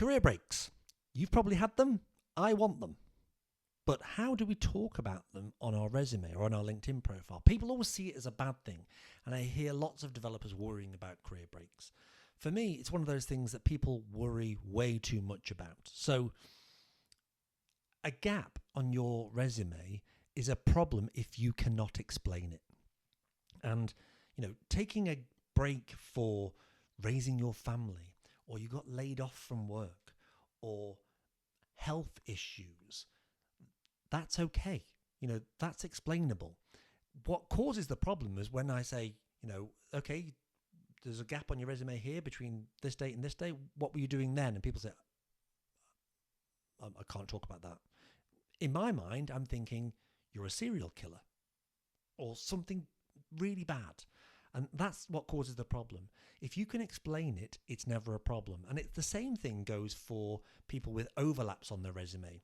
Career breaks. You've probably had them. I want them. But how do we talk about them on our resume or on our LinkedIn profile? People always see it as a bad thing. And I hear lots of developers worrying about career breaks. For me, it's one of those things that people worry way too much about. So a gap on your resume is a problem if you cannot explain it. And, taking a break for raising your family, or you got laid off from work, or health issues, that's okay. That's explainable. What causes the problem is when I say, okay, there's a gap on your resume here between this date and this date. What were you doing then? And people say, I can't talk about that. In my mind, I'm thinking you're a serial killer or something really bad. And that's what causes the problem. If you can explain it, it's never a problem. And it's the same thing goes for people with overlaps on their resume.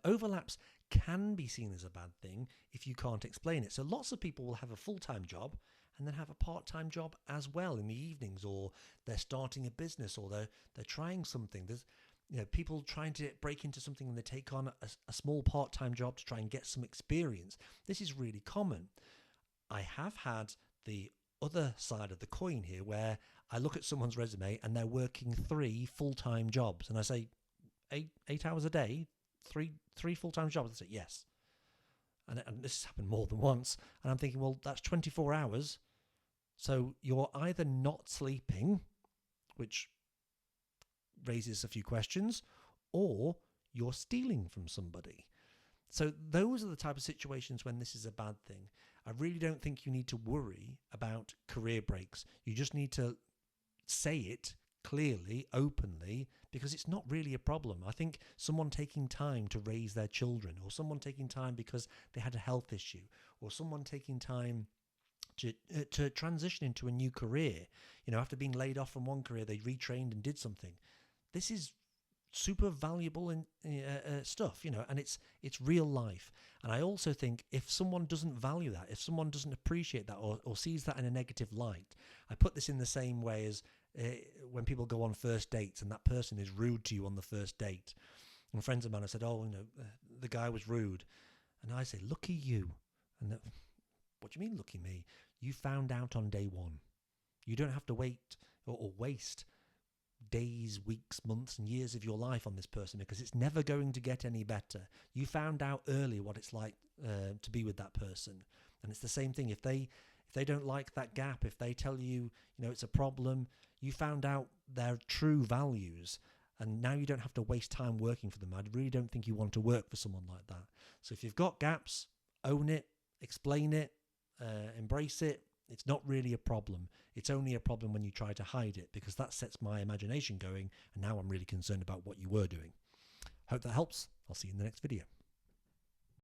Overlaps can be seen as a bad thing if you can't explain it. So lots of people will have a full-time job and then have a part-time job as well in the evenings, or they're starting a business, or they're trying something. There's people trying to break into something and they take on a small part-time job to try and get some experience. This is really common. I have had the other side of the coin here where I look at someone's resume and they're working 3 full-time jobs, and I say, 8 hours a day, three full-time jobs. I say, yes. And this has happened more than once. And I'm thinking, well, that's 24 hours. So you're either not sleeping, which raises a few questions, or you're stealing from somebody. So those are the type of situations when this is a bad thing. I really don't think you need to worry about career breaks. You just need to say it clearly, openly, because it's not really a problem. I think someone taking time to raise their children, or someone taking time because they had a health issue, or someone taking time to transition into a new career, after being laid off from one career, they retrained and did something. This is super valuable stuff, and it's real life. And I also think if someone doesn't value that, if someone doesn't appreciate that, or sees that in a negative light, I put this in the same way as when people go on first dates and that person is rude to you on the first date. And friends of mine have said, the guy was rude. And I say, lucky you. And what do you mean, lucky me? You found out on day one. You don't have to wait or waste days, weeks, months and years of your life on this person, because it's never going to get any better. You found out early what it's like to be with that person. And it's the same thing. If they don't like that gap, if they tell you, it's a problem, you found out their true values, and now you don't have to waste time working for them. I really don't think you want to work for someone like that. So if you've got gaps, own it, explain it, embrace it. It's not really a problem. It's only a problem when you try to hide it, because that sets my imagination going, and now I'm really concerned about what you were doing. Hope that helps. I'll see you in the next video.